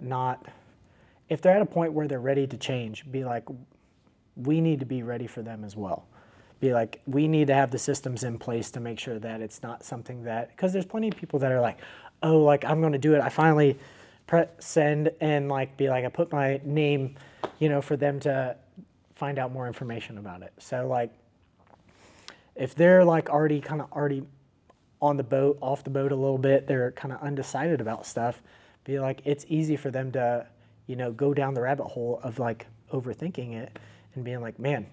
at a point where they're ready to change, be like, we need to be ready for them as well. Be like, we need to have the systems in place to make sure that it's not something that, because there's plenty of people that are like, oh, like I'm going to do it. I finally press send and like be like, I put my name, for them to find out more information about it. So like, if they're like already on the boat, off the boat a little bit, they're kind of undecided about stuff, be like, it's easy for them to, go down the rabbit hole of like overthinking it and being like, man,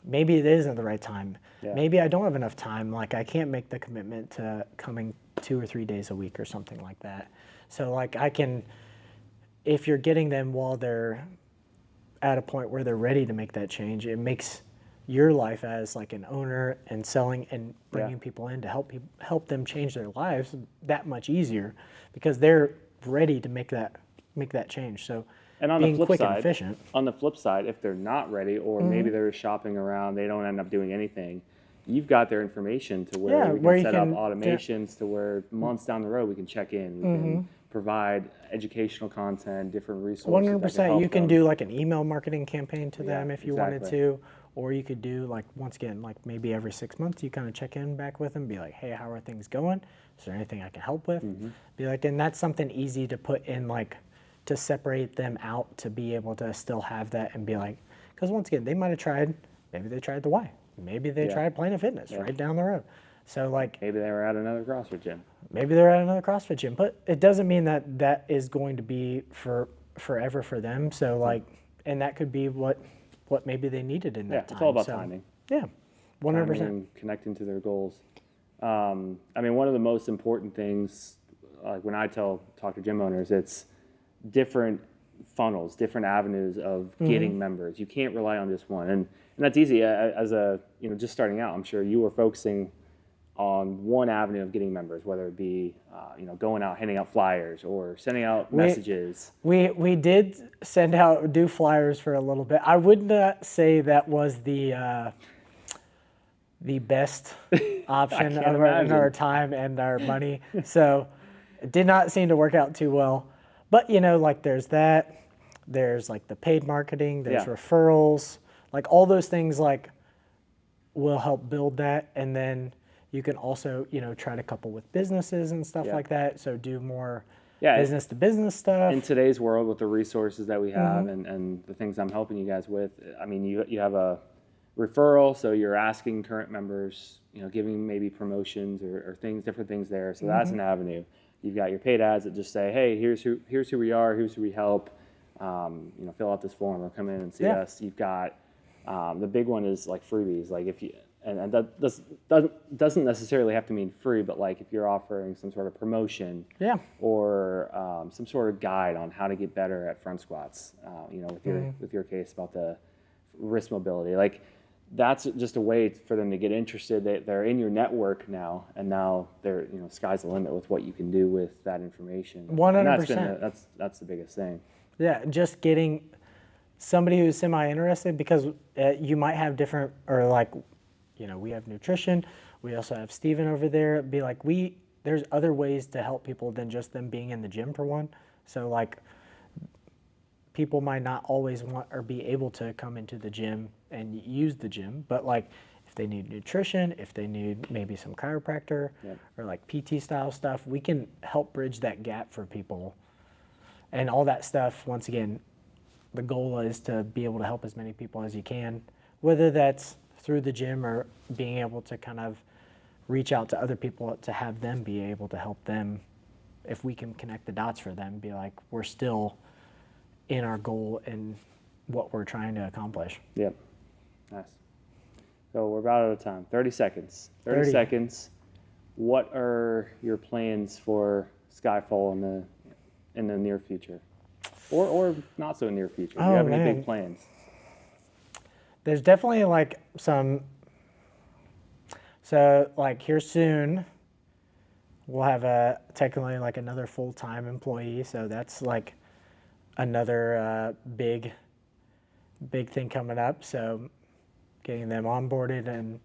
maybe it isn't the right time. Yeah. Maybe I don't have enough time. Like I can't make the commitment to coming 2 or 3 days a week or something like that. So like if you're getting them while they're at a point where they're ready to make that change, it makes your life as like an owner and selling and bringing people in to help them change their lives that much easier, because they're ready to make that change. So And on being the flip quick side, and efficient. On the flip side, if they're not ready, or maybe they're shopping around, they don't end up doing anything, you've got their information to where we can set up automations to where months down the road we can check in. We can provide educational content, different resources. 100%. You can do like an email marketing campaign to them if you wanted exactly. to, or you could do like, once again, like maybe every 6 months you kind of check in back with them, be like, hey, how are things going? Is there anything I can help with? Be like, and that's something easy to put in, like to separate them out, to be able to still have that and be like, because once again, they might have tried, maybe they tried the Y, maybe they tried Planet Fitness right down the road. So like maybe they were at another CrossFit gym. Maybe they're at another CrossFit gym, but it doesn't mean that that is going to be for forever for them. So like, and that could be what maybe they needed in that time. It's all about timing. Yeah, 100%. And connecting to their goals. I mean, one of the most important things, like when I talk to gym owners, it's different funnels, different avenues of getting members. You can't rely on just one, and that's easy. As a just starting out, I'm sure you were focusing on one avenue of getting members, whether it be going out, handing out flyers, or sending out messages. We did do flyers for a little bit. I would not say that was the best option of our time and our money. So it did not seem to work out too well. But like there's like the paid marketing, there's referrals, like all those things like will help build that. And then you can also, try to couple with businesses and stuff like that. So do more business to business stuff. In today's world, with the resources that we have and the things I'm helping you guys with, I mean, you have a referral, so you're asking current members, giving maybe promotions or different things there. So that's an avenue. You've got your paid ads that just say, hey, here's who we are, here's who we help. Fill out this form or come in and see us. You've got the big one is like freebies. Like if you and that doesn't necessarily have to mean free, but like if you're offering some sort of promotion, or some sort of guide on how to get better at front squats, with your case about the wrist mobility, like that's just a way for them to get interested. They're in your network now, and now they're sky's the limit with what you can do with that information. 100%. That's the biggest thing. Yeah, just getting somebody who's semi-interested, because you might have different, or like, we have nutrition. We also have Steven over there. Be like, there's other ways to help people than just them being in the gym for one. So like, people might not always want or be able to come into the gym and use the gym, but like if they need nutrition, if they need maybe some chiropractor or like PT style stuff, we can help bridge that gap for people. And all that stuff, once again, the goal is to be able to help as many people as you can, whether that's through the gym or being able to kind of reach out to other people to have them be able to help them. If we can connect the dots for them, be like, we're still in our goal and what we're trying to accomplish. Yep. Nice. So we're about out of time. 30 seconds. 30 seconds. What are your plans for Skyfall in the in the near future, or not so near future? Do Oh, you have any man. big plans? There's definitely like some. So like here soon, we'll have technically like another full-time employee. So that's like another big thing coming up. So getting them onboarded and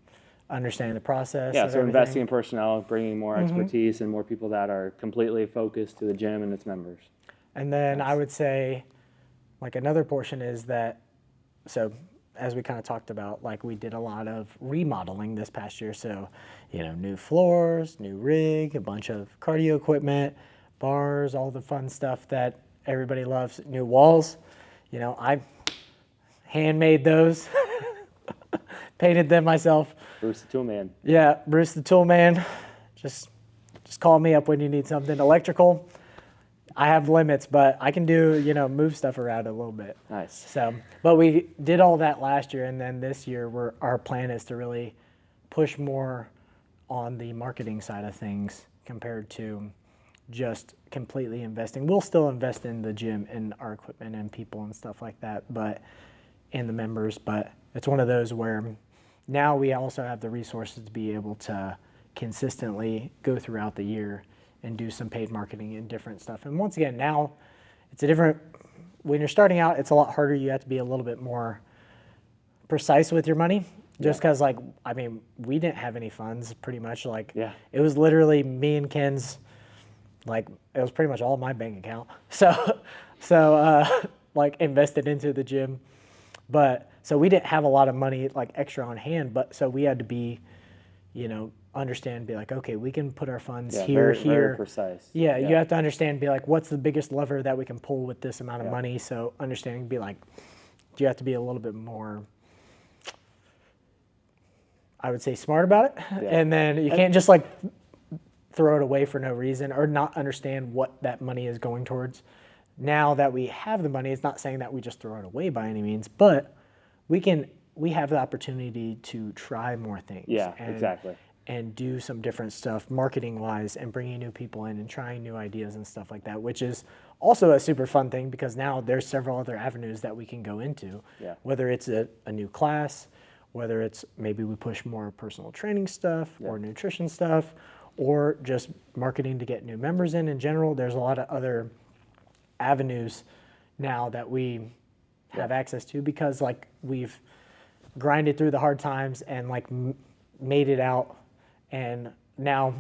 understanding the process. Yeah, of so investing in everything. personnel, bringing more expertise and more people that are completely focused to the gym and its members. And then I Nice. would say, like another portion is that, so as we kind of talked about, like we did a lot of remodeling this past year. So, new floors, new rig, a bunch of cardio equipment, bars, all the fun stuff that everybody loves, new walls. I handmade those, painted them myself. Bruce the Tool Man. Yeah, Bruce the Tool Man. Just call me up when you need something electrical. I have limits, but I can do, move stuff around a little bit. Nice. So, but we did all that last year, and then this year, our plan is to really push more on the marketing side of things compared to just completely investing. We'll still invest in the gym and our equipment and people and stuff like that, but in the members. But it's one of those where now we also have the resources to be able to consistently go throughout the year and do some paid marketing and different stuff. And once again, now it's when you're starting out, it's a lot harder. You have to be a little bit more precise with your money just because we didn't have any funds pretty much. It was literally me and Ken's, it was pretty much all my bank account. So invested into the gym. But so we didn't have a lot of money extra on hand, but so we had to be, understand, be like, okay, we can put our funds here. Very precise. Yeah, you have to understand, be like, what's the biggest lever that we can pull with this amount of money? So understanding, be like, you have to be a little bit more, I would say, smart about it. Yeah. And then you can't just throw it away for no reason or not understand what that money is going towards. Now that we have the money, it's not saying that we just throw it away by any means, but we have the opportunity to try more things. Yeah, exactly. And do some different stuff marketing wise and bringing new people in and trying new ideas and stuff like that, which is also a super fun thing because now there's several other avenues that we can go into, whether it's a new class, whether it's maybe we push more personal training stuff or nutrition stuff, or just marketing to get new members in general. There's a lot of other avenues now that we have access to because we've grinded through the hard times and made it out. And now,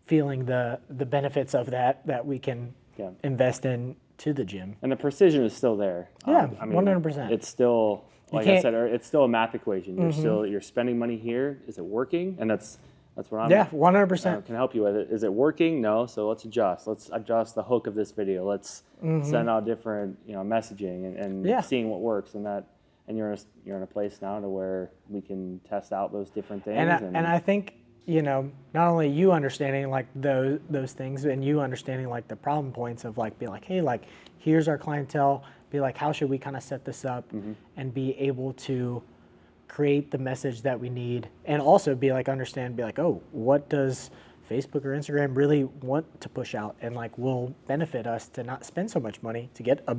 feeling the benefits of that we can invest in to the gym. And the precision is still there. Yeah, 100%. It's still, like I said, it's still a math equation. You're spending money here. Is it working? And that's what I'm 100%. Can help you with it. Is it working? No. So let's adjust. Let's adjust the hook of this video. Let's send out different messaging and seeing what works and you're in a place now to where we can test out those different things. And I think not only you understanding those things and you understanding the problem points of be like, hey, here's our clientele. Be like, how should we kind of set this up and be able to create the message that we need, and also be understand, be like, oh, what does Facebook or Instagram really want to push out and will benefit us to not spend so much money to get a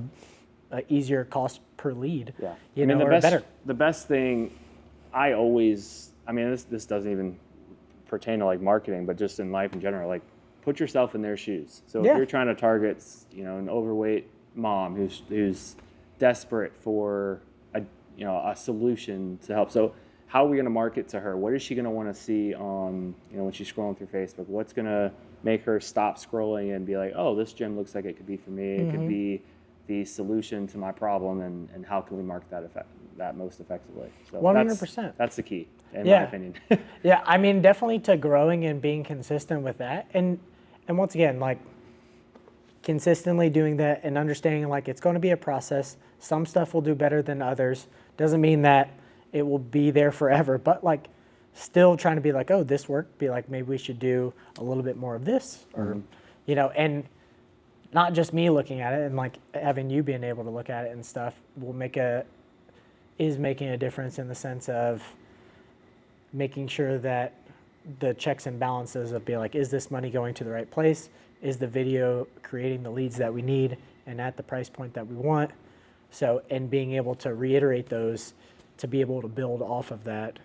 easier cost per lead, better. The best thing this doesn't even pertain to marketing, but just in life in general, put yourself in their shoes. So if you're trying to target, an overweight mom who's desperate for a solution to help. So how are we going to market to her? What is she going to want to see on, when she's scrolling through Facebook? What's going to make her stop scrolling and be like, oh, this gym looks like it could be for me. It could be the solution to my problem, and how can we market that most effectively? So 100%. That's the key, in my opinion. Yeah, definitely to growing and being consistent with that, and once again, consistently doing that and understanding it's going to be a process. Some stuff will do better than others. Doesn't mean that it will be there forever, but still trying to be oh, this worked. Be maybe we should do a little bit more of this, or and not just me looking at it and having you being able to look at it and stuff is making a difference in the sense of making sure that the checks and balances of is this money going to the right place? is the video creating the leads that we need and at the price point that we want? So, and being able to reiterate those to be able to build off of that,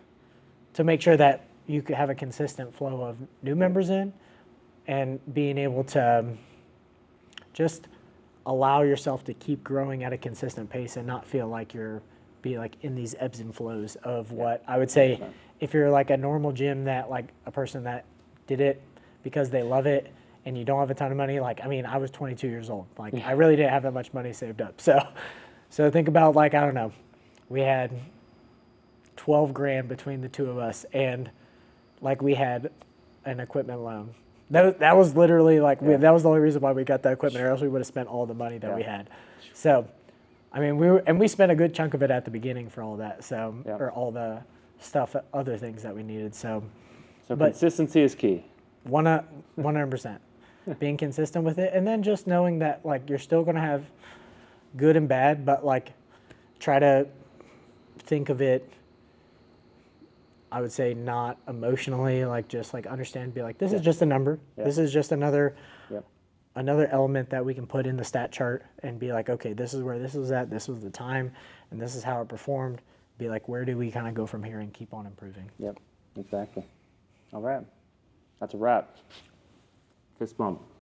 to make sure that you could have a consistent flow of new members in, and being able to just allow yourself to keep growing at a consistent pace and not feel like you're in these ebbs and flows of what I would say. If you're like a normal gym that like a person that did it because they love it and you don't have a ton of money, like, I mean, I was 22 years old. Like, I really didn't have that much money saved up. So think about, like, I don't know, we had 12 grand between the two of us, and like we had an equipment loan. That was literally like, that was the only reason why we got that equipment, or else we would have spent all the money that we had. So, I mean, we spent a good chunk of it at the beginning for all that. So, or all the stuff, other things that we needed. So Consistency is key. 100%. Being consistent with it, and then just knowing that like you're still gonna have good and bad, but like try to think of it, I would say, not emotionally, like just like understand, be like, this is just a number. This is just another element that we can put in the stat chart and be like, okay, this is where this was at, this was the time, and this is how it performed. Be like, where do we kind of go from here and keep on improving? Yep, exactly. All right. That's a wrap. Fist bump.